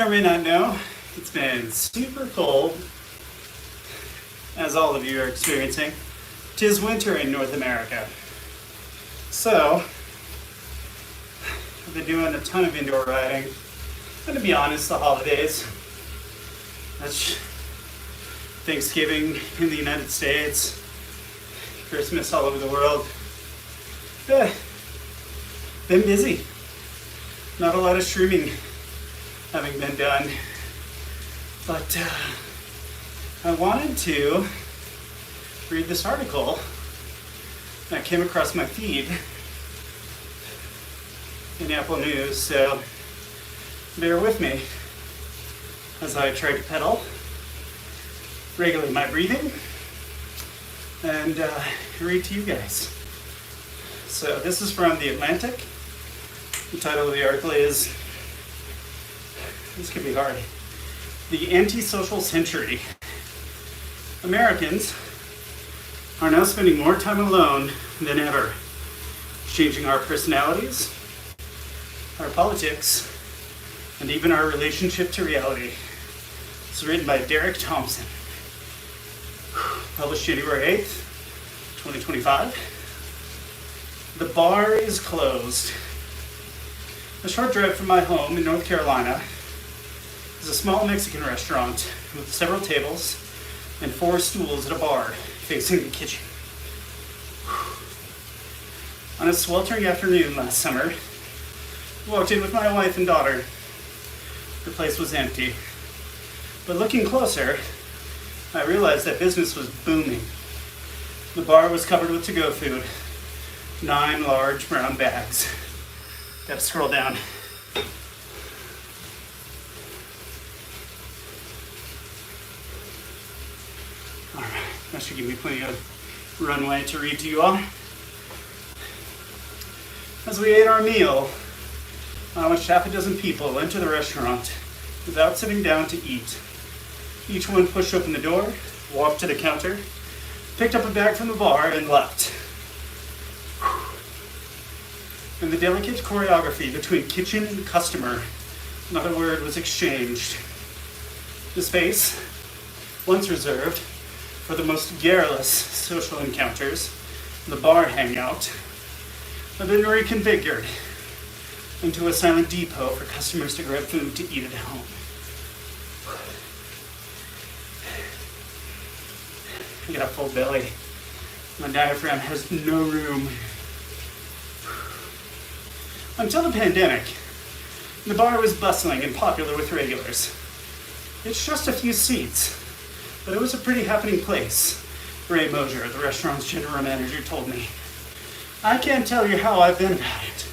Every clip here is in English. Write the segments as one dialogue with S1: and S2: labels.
S1: may or may not know, it's been super cold, as all of you are experiencing. 'Tis winter in North America. So, I've been doing a ton of indoor riding. And to be honest, the holidays, that's Thanksgiving in the United States, Christmas all over the world. Been busy. Not a lot of streaming having been done. But I wanted to read this article that came across my feed in Apple News, so bear with me as I try to pedal, regulate my breathing, and read to you guys. So this is from The Atlantic. The title of the article is, this could be hard, The Antisocial Century. Americans are now spending more time alone than ever, changing our personalities, our politics, and even our relationship to reality. It's written by Derek Thompson. Published January 8th, 2025. The bar is closed. A short drive from my home in North Carolina is a small Mexican restaurant with several tables and 4 stools at a bar facing the kitchen. On a sweltering afternoon last summer, I walked in with my wife and daughter. The place was empty. But looking closer, I realized that business was booming. The bar was covered with to-go food, 9 large brown bags. Gotta scroll down. All right, that should give me plenty of runway to read to you all. As we ate our meal, I watched half a dozen people enter the restaurant without sitting down to eat. Each one pushed open the door, walked to the counter, picked up a bag from the bar, and left. And the delicate choreography between kitchen and customer, not a word was exchanged. The space, once reserved for the most garrulous social encounters, the bar hangout, had been reconfigured into a silent depot for customers to grab food to eat at home. I got a full belly. My diaphragm has no room. Until the pandemic, the bar was bustling and popular with regulars. It's just a few seats, but it was a pretty happening place, Ray Mosier, the restaurant's general manager, told me. I can't tell you how I've been about it.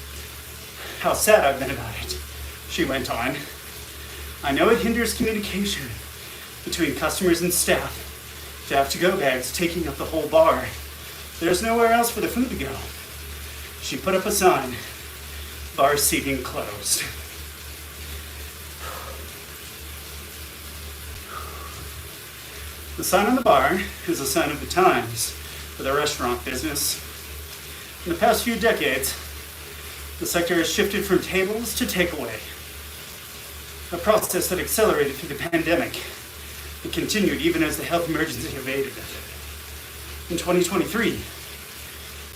S1: How sad I've been about it, she went on. I know it hinders communication between customers and staff to have to-go bags taking up the whole bar. There's nowhere else for the food to go. She put up a sign, bar seating closed. The sign on the bar is a sign of the times for the restaurant business. In the past few decades, the sector has shifted from tables to takeaway, a process that accelerated through the pandemic. It continued even as the health emergency evaded. In 2023,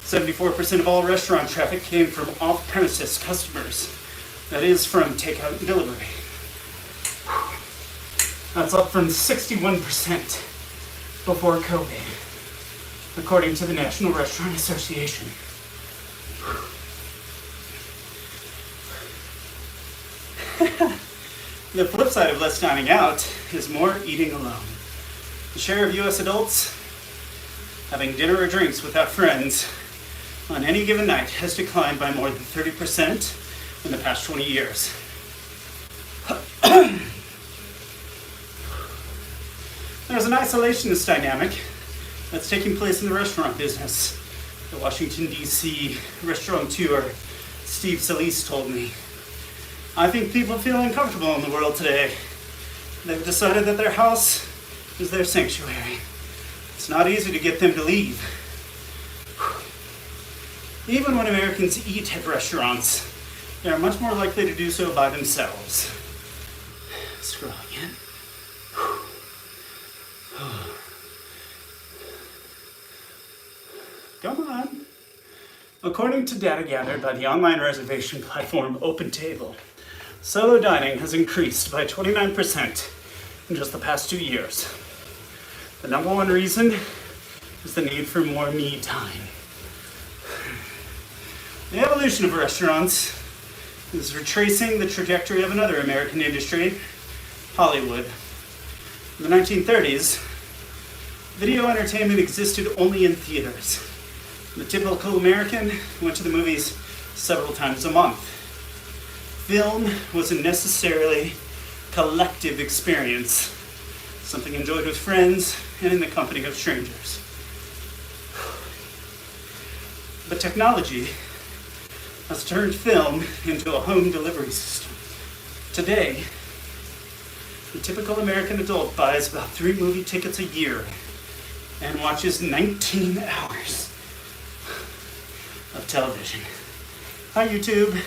S1: 74% of all restaurant traffic came from off-premises customers, that is, from takeout and delivery. That's up from 61% before COVID, according to the National Restaurant Association. The flip side of less dining out is more eating alone. The share of U.S. adults having dinner or drinks without friends on any given night has declined by more than 30% in the past 20 years. There's an isolationist dynamic that's taking place in the restaurant business. The Washington, D.C. restaurateur Steve Solis told me. I think people feel uncomfortable in the world today. They've decided that their house is their sanctuary. It's not easy to get them to leave. Even when Americans eat at restaurants, they are much more likely to do so by themselves. Scrolling in. Come on. According to data gathered by the online reservation platform OpenTable, solo dining has increased by 29% in just the past 2 years. The number one reason is the need for more me time. The evolution of restaurants is retracing the trajectory of another American industry, Hollywood. In the 1930s, video entertainment existed only in theaters. The typical American went to the movies several times a month. Film was a necessarily collective experience, something enjoyed with friends and in the company of strangers. But technology has turned film into a home delivery system. Today, the typical American adult buys about 3 movie tickets a year and watches 19 hours of television. Hi, YouTube.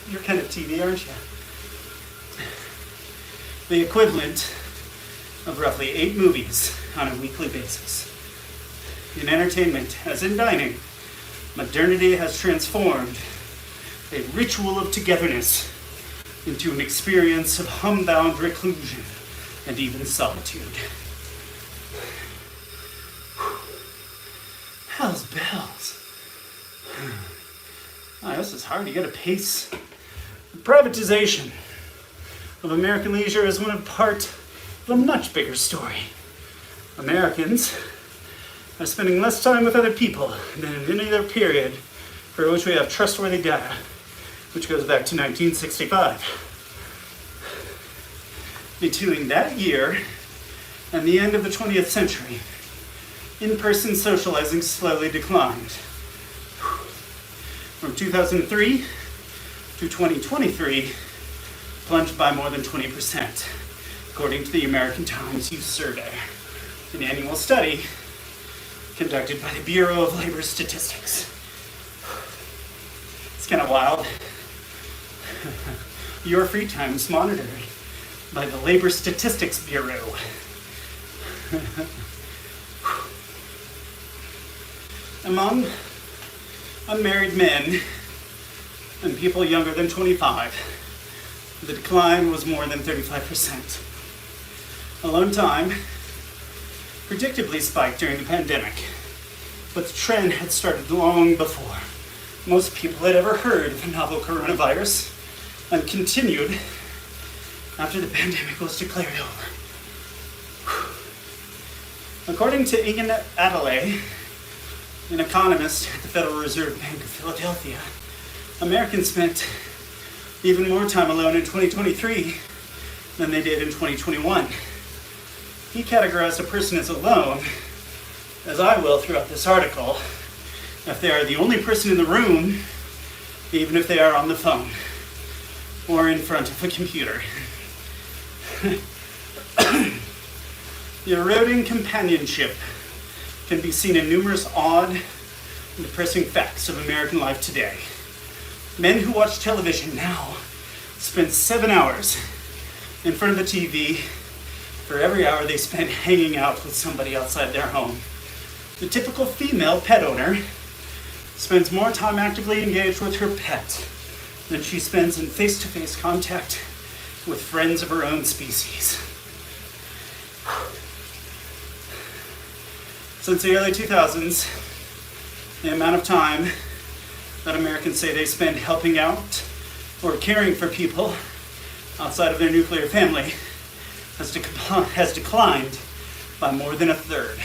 S1: You're kind of TV, aren't you? The equivalent of roughly 8 movies on a weekly basis. In entertainment, as in dining, modernity has transformed a ritual of togetherness into an experience of homebound reclusion and even solitude. Hell's bells. Oh, this is hard. You gotta pace. The privatization of American leisure is part of a much bigger story. Americans are spending less time with other people than in any other period for which we have trustworthy data, which goes back to 1965. Between that year and the end of the 20th century, in-person socializing slowly declined. From 2003 to 2023, plunged by more than 20%, according to the American Times Youth Survey, an annual study conducted by the Bureau of Labor Statistics. It's kind of wild. Your free time is monitored by the Labor Statistics Bureau. Among unmarried men and people younger than 25, the decline was more than 35%. Alone time predictably spiked during the pandemic, but the trend had started long before most people had ever heard of the novel coronavirus, and continued after the pandemic was declared over. According to Ian Adelaide, an economist at the Federal Reserve Bank of Philadelphia, Americans spent even more time alone in 2023 than they did in 2021. He categorized a person as alone, as I will throughout this article, if they are the only person in the room, even if they are on the phone or in front of a computer. The eroding companionship can be seen in numerous odd and depressing facts of American life today. Men who watch television now spend 7 hours in front of the TV for every hour they spend hanging out with somebody outside their home. The typical female pet owner spends more time actively engaged with her pet than she spends in face-to-face contact with friends of her own species. Since the early 2000s, the amount of time that Americans say they spend helping out or caring for people outside of their nuclear family has declined by more than a third.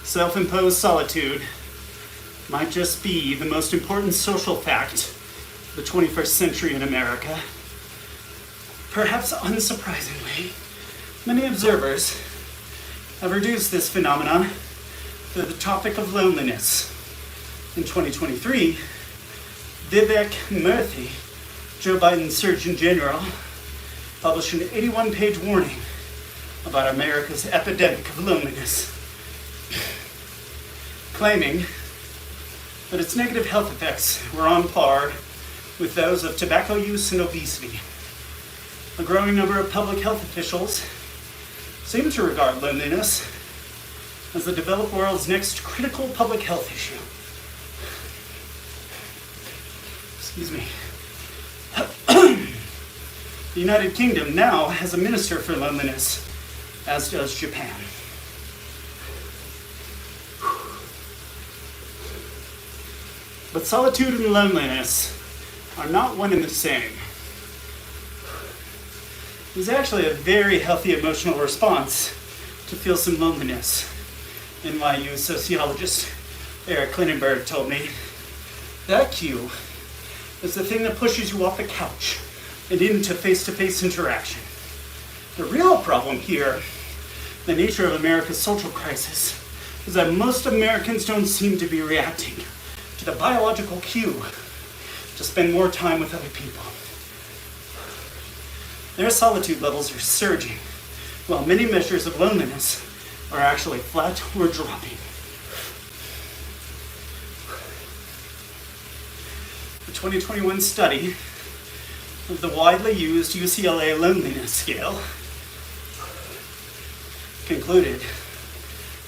S1: Self-imposed solitude might just be the most important social fact of the 21st century in America. Perhaps unsurprisingly, many observers have reduced this phenomenon to the topic of loneliness. In 2023, Vivek Murthy, Joe Biden's Surgeon General, published an 81-page warning about America's epidemic of loneliness, claiming but its negative health effects were on par with those of tobacco use and obesity. A growing number of public health officials seem to regard loneliness as the developed world's next critical public health issue. Excuse me. The United Kingdom now has a minister for loneliness, as does Japan. But solitude and loneliness are not one and the same. It is actually a very healthy emotional response to feel some loneliness. NYU sociologist Eric Klinenberg told me that cue is the thing that pushes you off the couch and into face-to-face interaction. The real problem here, the nature of America's social crisis, is that most Americans don't seem to be reacting to the biological cue to spend more time with other people. Their solitude levels are surging, while many measures of loneliness are actually flat or dropping. The 2021 study of the widely used UCLA loneliness scale concluded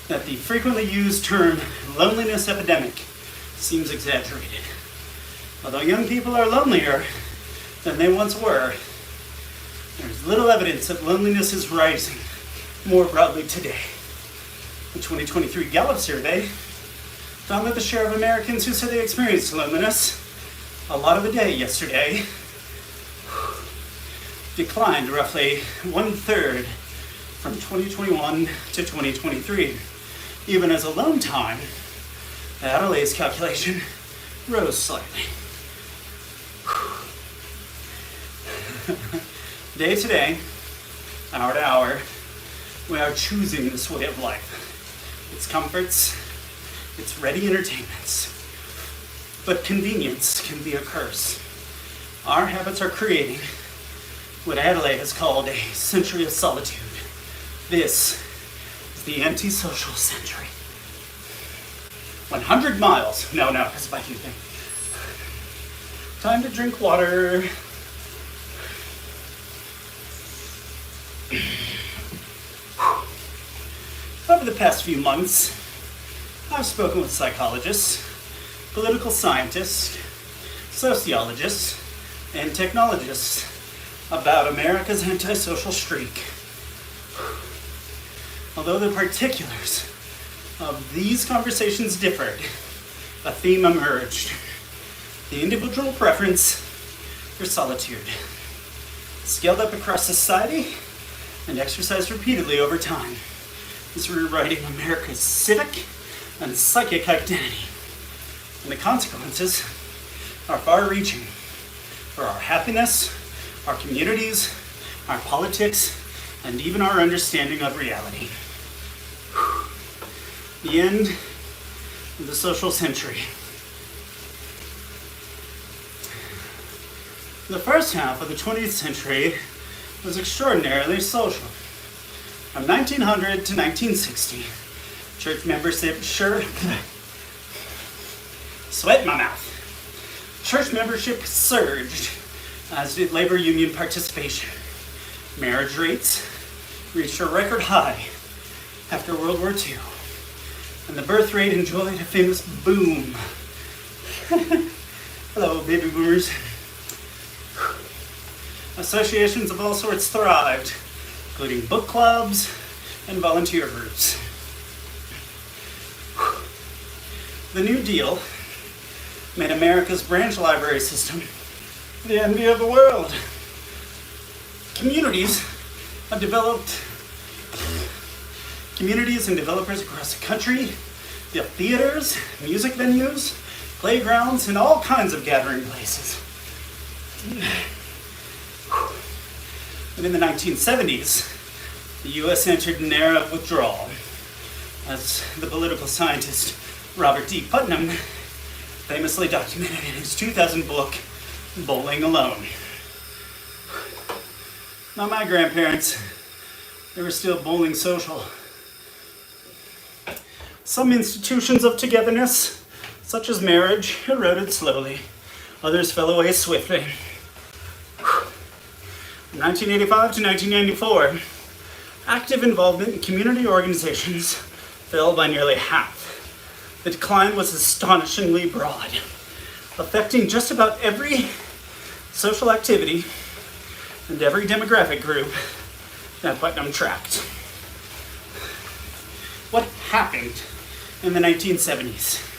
S1: that the frequently used term loneliness epidemic seems exaggerated. Although young people are lonelier than they once were, there's little evidence that loneliness is rising more broadly today. The 2023 Gallup survey found that the share of Americans who said they experienced loneliness a lot of the day yesterday declined roughly 1/3 from 2021 to 2023, even as alone time, Adelaide's calculation, rose slightly. Day to day, hour to hour, we are choosing this way of life. Its comforts, its ready entertainments. But convenience can be a curse. Our habits are creating what Adelaide has called a century of solitude. This is the antisocial century. 100 miles. No, it's a biking thing. Time to drink water. Over the past few months, I've spoken with psychologists, political scientists, sociologists, and technologists about America's antisocial streak. Although the particulars of these conversations differed, a theme emerged: the individual preference for solitude, scaled up across society and exercised repeatedly over time, is rewriting America's civic and psychic identity. And the consequences are far-reaching for our happiness, our communities, our politics, and even our understanding of reality. The end of the social century. The first half of the 20th century was extraordinarily social. From 1900 to 1960, church membership sweat in my mouth. Church membership surged, as did labor union participation. Marriage rates reached a record high after World War II, and the birth rate enjoyed a famous boom. Hello, baby boomers. Associations of all sorts thrived, including book clubs and volunteer groups. The New Deal made America's branch library system the envy of the world. Communities and developers across the country built theaters, music venues, playgrounds, and all kinds of gathering places. But in the 1970s, the U.S. entered an era of withdrawal, as the political scientist Robert D. Putnam famously documented in his 2000 book, Bowling Alone. Not my grandparents. They were still bowling social. Some institutions of togetherness, such as marriage, eroded slowly. Others fell away swiftly. From 1985 to 1994, active involvement in community organizations fell by nearly half. The decline was astonishingly broad, affecting just about every social activity and every demographic group that Putnam tracked. What happened in the 1970s?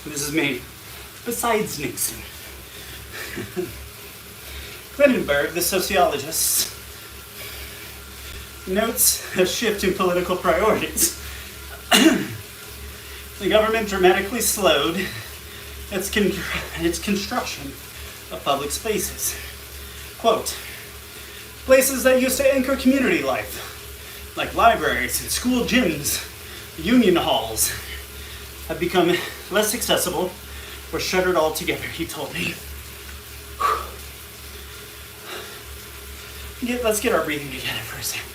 S1: This is me, besides Nixon. Lindenberg, the sociologist, notes a shift in political priorities. The government dramatically slowed its construction of public spaces. Quote, places that used to anchor community life, like libraries and school gyms, union halls, have become less accessible or shuttered altogether, he told me. Let's get our breathing together for a second.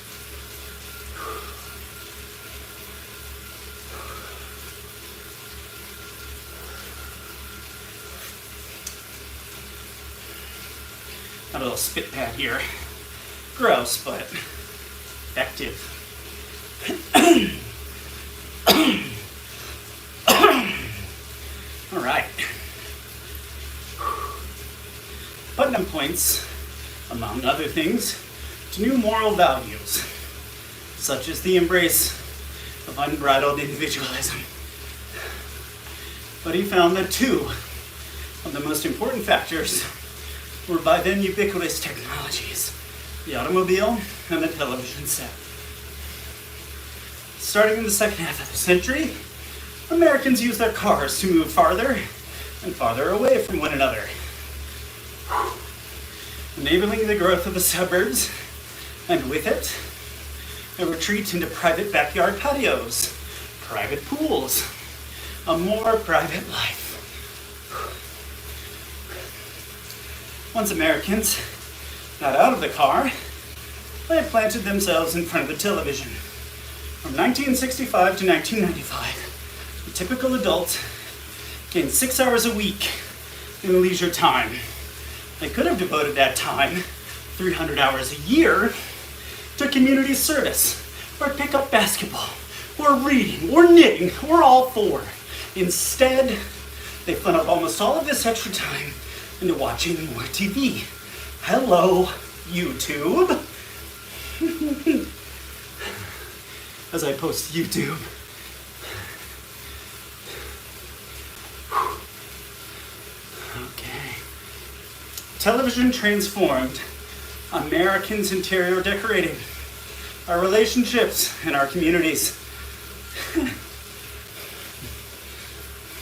S1: Got a little spit pad here. Gross, but effective. All right. Putnam points, among other things, to new moral values, such as the embrace of unbridled individualism. But he found that two of the most important factors were by then ubiquitous technologies, the automobile and the television set. Starting in the second half of the century, Americans used their cars to move farther and farther away from one another, enabling the growth of the suburbs, and with it, a retreat into private backyard patios, private pools, a more private life. Once Americans got out of the car, they planted themselves in front of the television. From 1965 to 1995, the typical adult gained 6 hours a week in leisure time. They could have devoted that time, 300 hours a year, to community service, or pick-up basketball, or reading, or knitting, or all four. Instead, they funneled almost all of this extra time into watching more TV. Hello, YouTube. As I post YouTube. Okay. Television transformed Americans' interior decorating, our relationships, and our communities.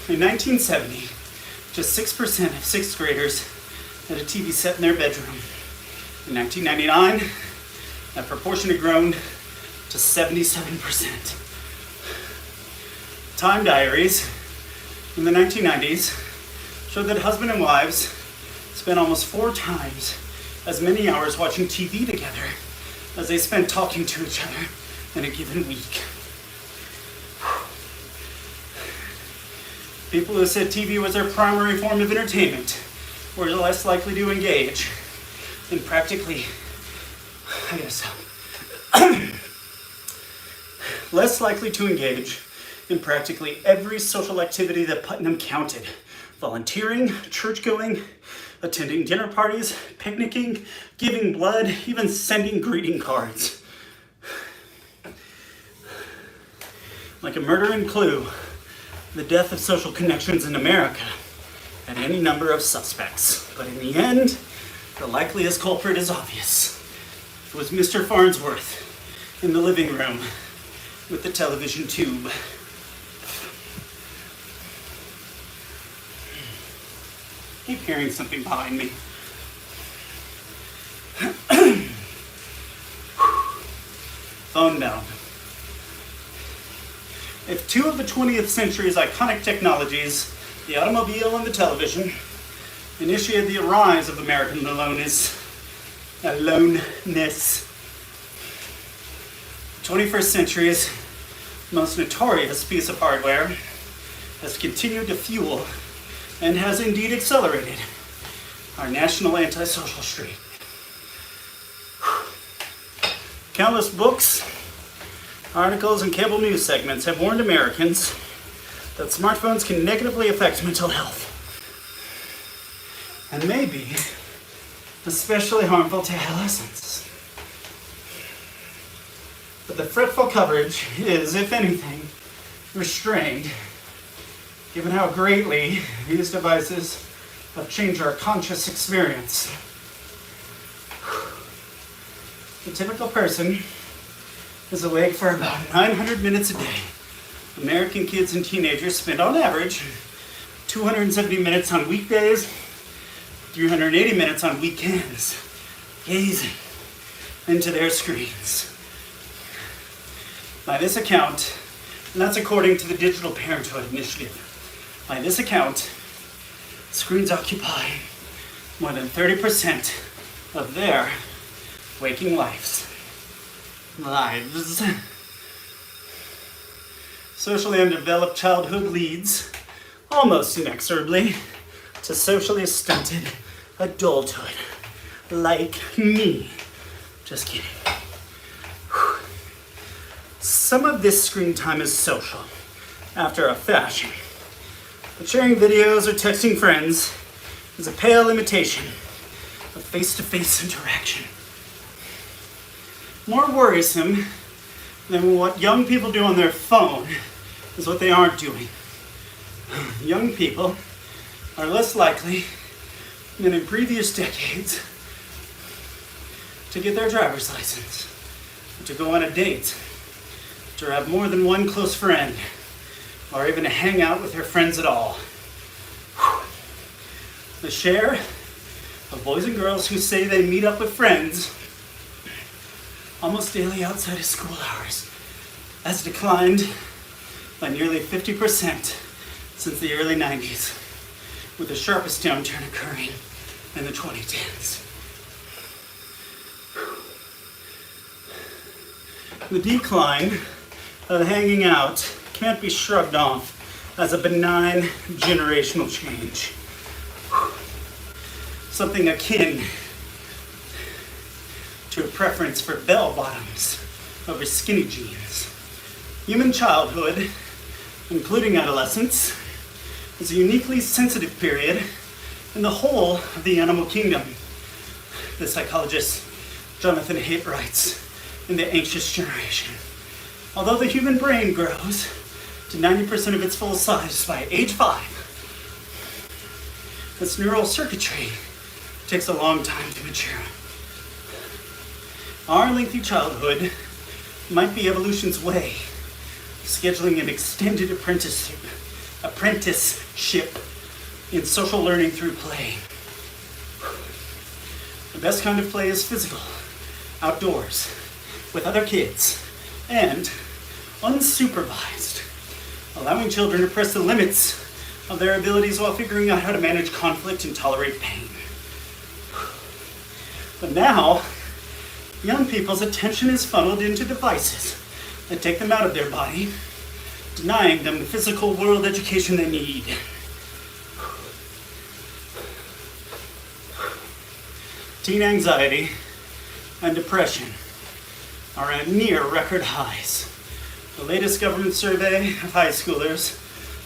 S1: In 1970, just 6% of sixth graders had a TV set in their bedroom. In 1999, that proportion had grown to 77%. Time diaries in the 1990s showed that husband and wives spent almost 4 times as many hours watching TV together as they spent talking to each other in a given week. People who said TV was their primary form of entertainment were less likely to engage in less likely to engage in practically every social activity that Putnam counted. Volunteering, church-going, attending dinner parties, picnicking, giving blood, even sending greeting cards. Like a murder in Clue, the death of social connections in America had any number of suspects. But in the end, the likeliest culprit is obvious. It was Mr. Farnsworth in the living room with the television tube. I keep hearing something behind me. Phone bell. If two of the 20th century's iconic technologies, the automobile and the television, initiated the rise of American aloneness, the 21st century's most notorious piece of hardware has continued to fuel and has indeed accelerated our national antisocial streak. Countless books, articles, and cable news segments have warned Americans that smartphones can negatively affect mental health and may be especially harmful to adolescents. But the fretful coverage is, if anything, restrained, given how greatly these devices have changed our conscious experience. The typical person is awake for about 900 minutes a day. American kids and teenagers spend on average 270 minutes on weekdays, 380 minutes on weekends, gazing into their screens. By this account, and that's according to the Digital Parenthood Initiative, by this account, screens occupy more than 30% of their waking lives. Socially undeveloped childhood leads, almost inexorably, to socially stunted adulthood, like me. Just kidding. Some of this screen time is social, after a fashion, but sharing videos or texting friends is a pale imitation of face-to-face interaction. More worrisome than what young people do on their phone is what they aren't doing. Young people are less likely than in previous decades to get their driver's license, to go on a date, to have more than one close friend, or even to hang out with their friends at all. The share of boys and girls who say they meet up with friends almost daily outside of school hours has declined by nearly 50% since the early 90s, with the sharpest downturn occurring in the 2010s. The decline of hanging out can't be shrugged off as a benign generational change. Something akin to a preference for bell bottoms over skinny jeans. Human childhood, including adolescence, is a uniquely sensitive period in the whole of the animal kingdom. The psychologist Jonathan Haidt writes in The Anxious Generation. Although the human brain grows to 90% of its full size by age 5, its neural circuitry takes a long time to mature. Our lengthy childhood might be evolution's way of scheduling an extended apprenticeship in social learning through play. The best kind of play is physical, outdoors, with other kids, and unsupervised, allowing children to press the limits of their abilities while figuring out how to manage conflict and tolerate pain. But now, young people's attention is funneled into devices that take them out of their body, denying them the physical world education they need. Teen anxiety and depression are at near record highs. The latest government survey of high schoolers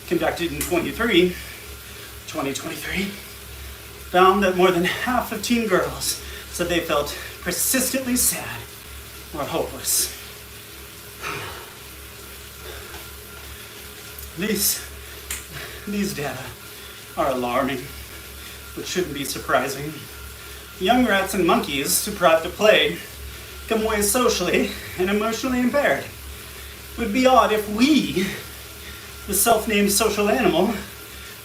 S1: conducted in 2023 found that more than half of teen girls said they felt persistently sad or hopeless. These data are alarming, but shouldn't be surprising. Young rats and monkeys deprived of play come away socially and emotionally impaired. It would be odd if we, the self-named social animal,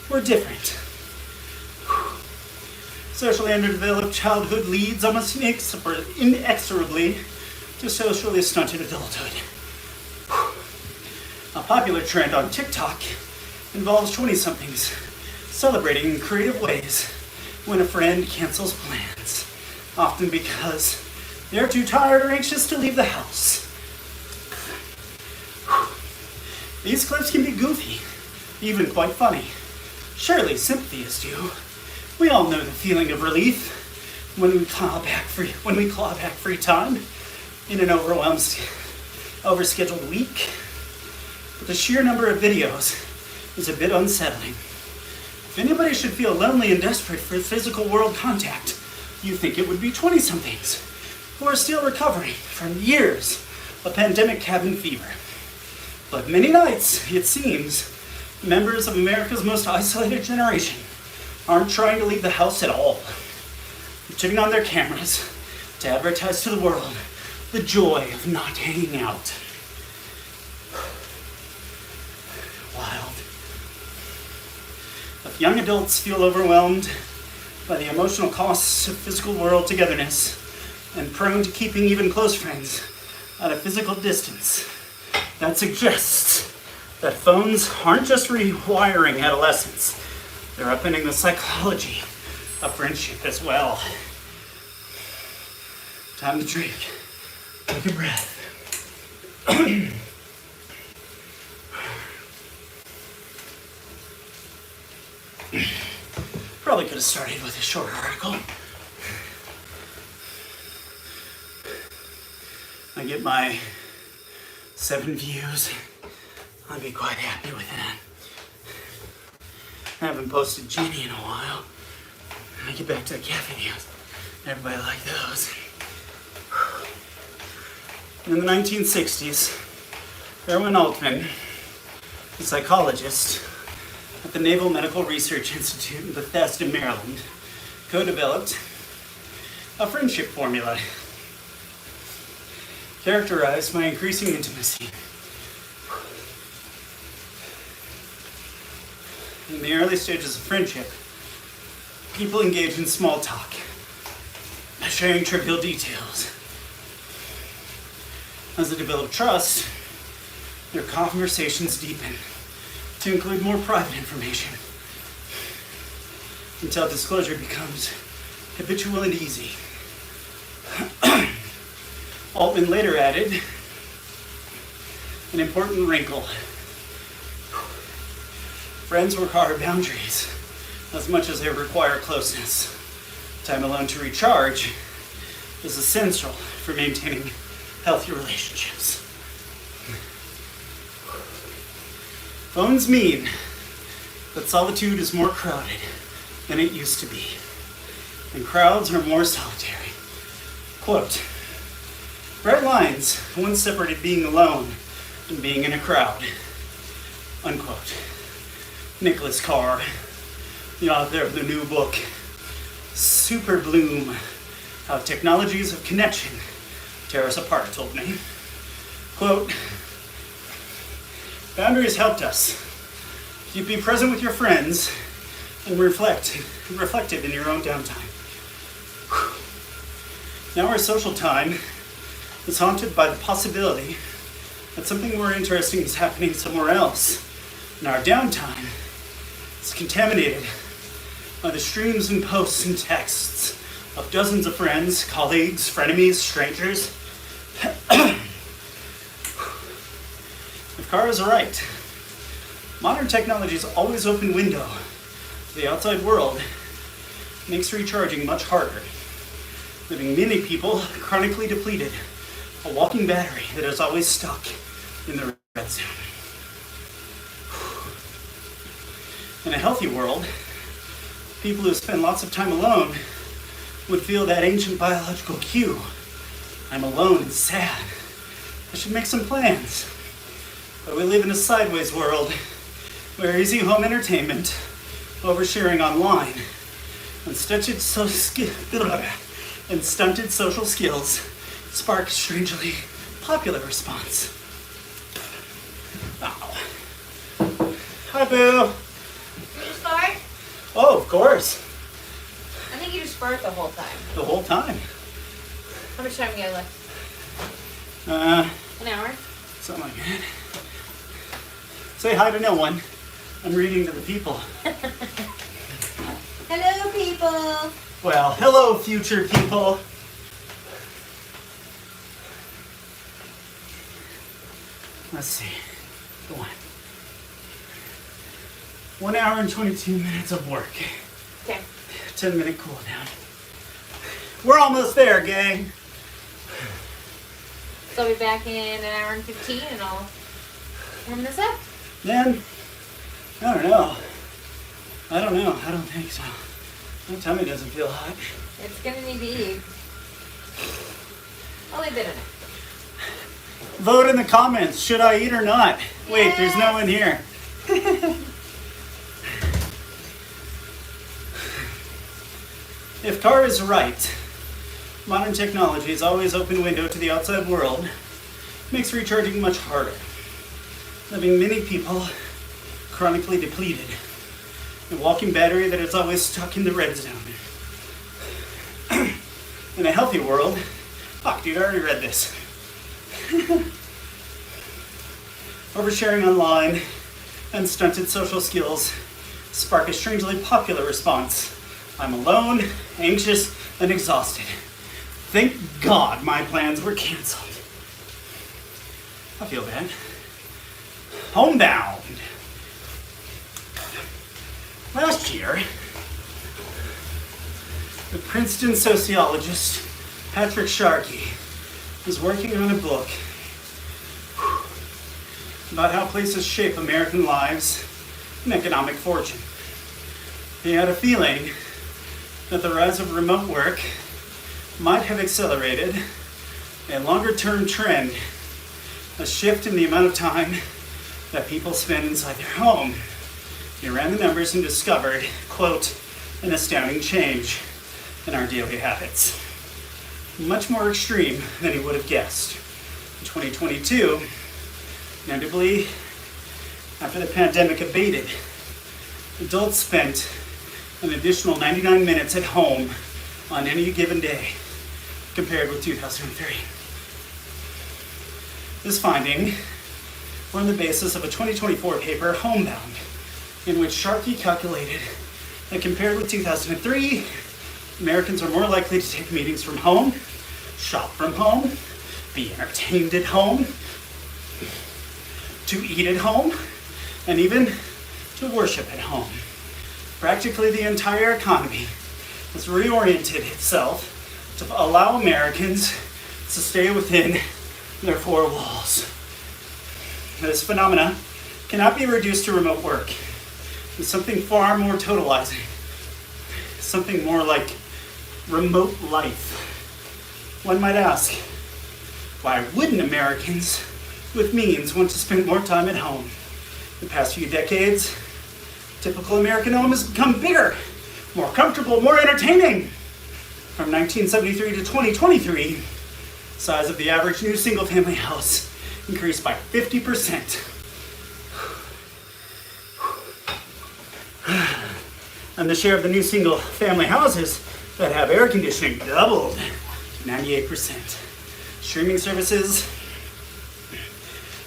S1: were different. Socially underdeveloped childhood leads almost inexorably to socially stunted adulthood. A popular trend on TikTok involves 20-somethings celebrating in creative ways when a friend cancels plans, often because they're too tired or anxious to leave the house. These clips can be goofy, even quite funny. Surely sympathy is due. We all know the feeling of relief when we claw back free time in an overscheduled week. But the sheer number of videos is a bit unsettling. If anybody should feel lonely and desperate for physical world contact, you think it would be 20-somethings who are still recovering from years of pandemic cabin fever. But many nights, it seems, members of America's most isolated generation aren't trying to leave the house at all. They're turning on their cameras to advertise to the world the joy of not hanging out. Wild. If young adults feel overwhelmed by the emotional costs of physical world togetherness and prone to keeping even close friends at a physical distance, that suggests that phones aren't just rewiring adolescence, they're upending the psychology of friendship as well. Time to drink. Take a breath. Probably could have started with a shorter article. I get my 7 views. I'd be quite happy with that. I haven't posted Jenny in a while. I get back to the cat videos. Everybody liked those. In the 1960s, Erwin Altman, a psychologist at the Naval Medical Research Institute in Bethesda, Maryland, co-developed a friendship formula characterized by increasing intimacy. In the early stages of friendship, people engage in small talk, sharing trivial details. As they develop trust, their conversations deepen to include more private information until disclosure becomes habitual and easy. Altman later added an important wrinkle. Friends require boundaries as much as they require closeness. Time alone to recharge is essential for maintaining healthy relationships. Phones mean that solitude is more crowded than it used to be, and crowds are more solitary. Quote, "Bright lines once separated being alone and being in a crowd." Unquote. Nicholas Carr, the author of the new book, Super Bloom, How Technologies of Connection Tear Us Apart, told me. Quote, "Boundaries helped us. You'd be present with your friends and reflective in your own downtime. Now our social time is haunted by the possibility that something more interesting is happening somewhere else, and our downtime is contaminated by the streams and posts and texts of dozens of friends, colleagues, frenemies, strangers." If Carr is right, modern technology's always open window to the outside world makes recharging much harder, leaving many people chronically depleted, a walking battery that is always stuck in the red zone. In a healthy world, people who spend lots of time alone would feel that ancient biological cue. I'm alone and sad. I should make some plans. But we live in a sideways world where easy home entertainment, oversharing online, and stunted social skills spark strangely popular response. Oh. Hi, Boo.
S2: Did you fart?
S1: Oh, of course.
S2: I think you just fart the whole time.
S1: The whole time.
S2: How much time we got left? An hour?
S1: Something like that. Say hi to no one. I'm reading to the people.
S2: Hello, people.
S1: Well, hello, future people. Let's see. Go on. 1 hour and 22 minutes of work.
S2: Okay.
S1: 10-minute cool down. We're almost there, gang.
S2: So I'll be back in an hour and 15 and I'll warm this up.
S1: Man, I don't know. I don't think so. My tummy doesn't feel hot.
S2: It's gonna need to eat. I'll leave it in it.
S1: Vote in the comments. Should I eat or not? Wait, there's no one here. If Carr is right, modern technology is always open window to the outside world, makes recharging much harder, leaving many people chronically depleted. A walking battery that is always stuck in the red zone. In a healthy world, fuck dude, I already read this. Oversharing online and stunted social skills spark a strangely popular response. I'm alone, anxious, and exhausted. Thank God my plans were canceled. I feel bad. Homebound. Last year, the Princeton sociologist Patrick Sharkey was working on a book about how places shape American lives and economic fortune. He had a feeling that the rise of remote work might have accelerated a longer-term trend, a shift in the amount of time that people spend inside their home. He ran the numbers and discovered, quote, an astounding change in our daily habits. Much more extreme than he would have guessed. In 2022, notably, after the pandemic abated, adults spent an additional 99 minutes at home on any given day, compared with 2003. This finding formed the basis of a 2024 paper, Homebound, in which Sharkey calculated that compared with 2003, Americans are more likely to take meetings from home, shop from home, be entertained at home, to eat at home, and even to worship at home. Practically the entire economy has reoriented itself to allow Americans to stay within their four walls. This phenomena cannot be reduced to remote work. It's something far more totalizing, something more like remote life. One might ask, why wouldn't Americans with means want to spend more time at home? The past few decades, typical American home has become bigger, more comfortable, more entertaining. From 1973 to 2023, size of the average new single-family house increased by 50%. And the share of the new single-family houses that have air conditioning doubled to 98%. Streaming services,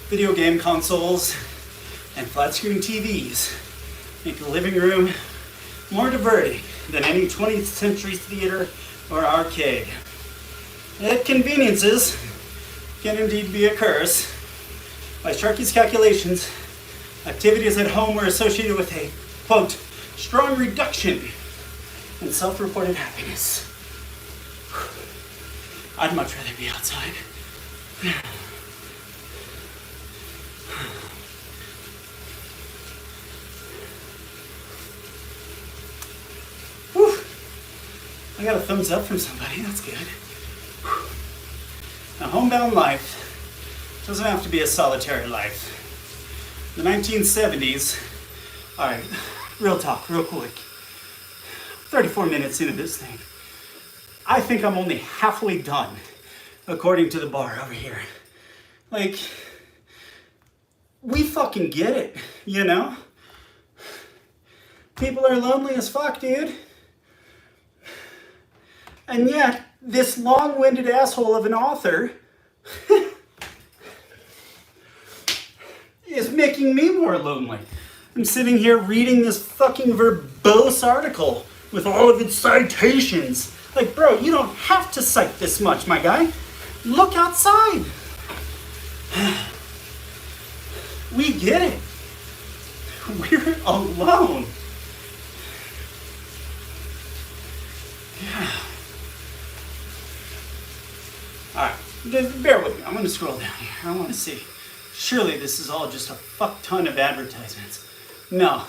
S1: video game consoles, and flat-screen TVs make the living room more diverting than any 20th century theater or arcade. Yet conveniences can indeed be a curse. By Sharkey's calculations, activities at home were associated with a, quote, strong reduction in self-reported happiness. I'd much rather be outside. Whew. I got a thumbs up from somebody, that's good. Now, homebound life doesn't have to be a solitary life. The 1970s, all right, real talk, real quick. 34 minutes into this thing. I think I'm only halfway done, according to the bar over here. Like, we fucking get it, you know? People are lonely as fuck, dude. And yet, this long-winded asshole of an author is making me more lonely. I'm sitting here reading this fucking verbose article with all of its citations. Like, bro, you don't have to cite this much, my guy. Look outside. We get it. We're alone. Yeah. Alright, just bear with me. I'm gonna scroll down here. I wanna see. Surely this is all just a fuck ton of advertisements. No.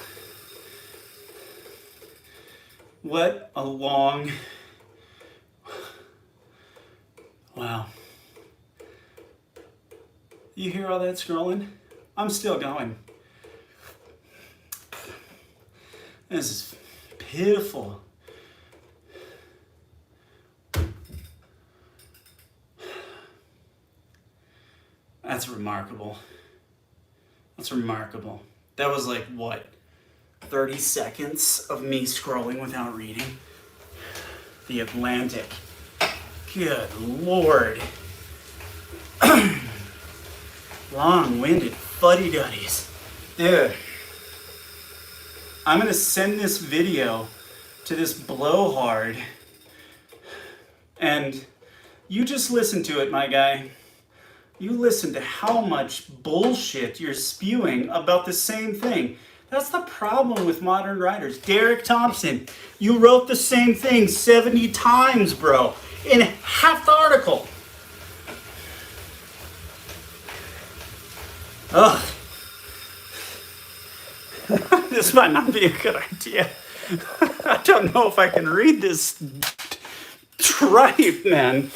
S1: What a long... Wow. You hear all that scrolling? I'm still going. This is pitiful. That's remarkable. That's remarkable. That was like, what, 30 seconds of me scrolling without reading? The Atlantic. Good Lord. Long-winded fuddy-duddies. Dude. I'm gonna send this video to this blowhard. And you just listen to it, my guy. You listen to how much bullshit you're spewing about the same thing. That's the problem with modern writers. Derek Thompson, you wrote the same thing 70 times, bro, in half the article. Ugh. This might not be a good idea. I don't know if I can read this tripe, man.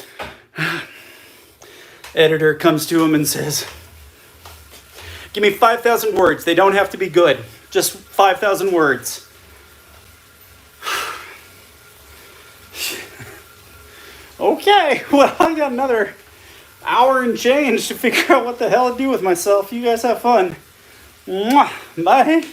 S1: Editor comes to him and says, give me 5,000 words. They don't have to be good. Just 5,000 words. Okay, well, I got another hour and change to figure out what the hell to do with myself. You guys have fun. Mwah. Bye.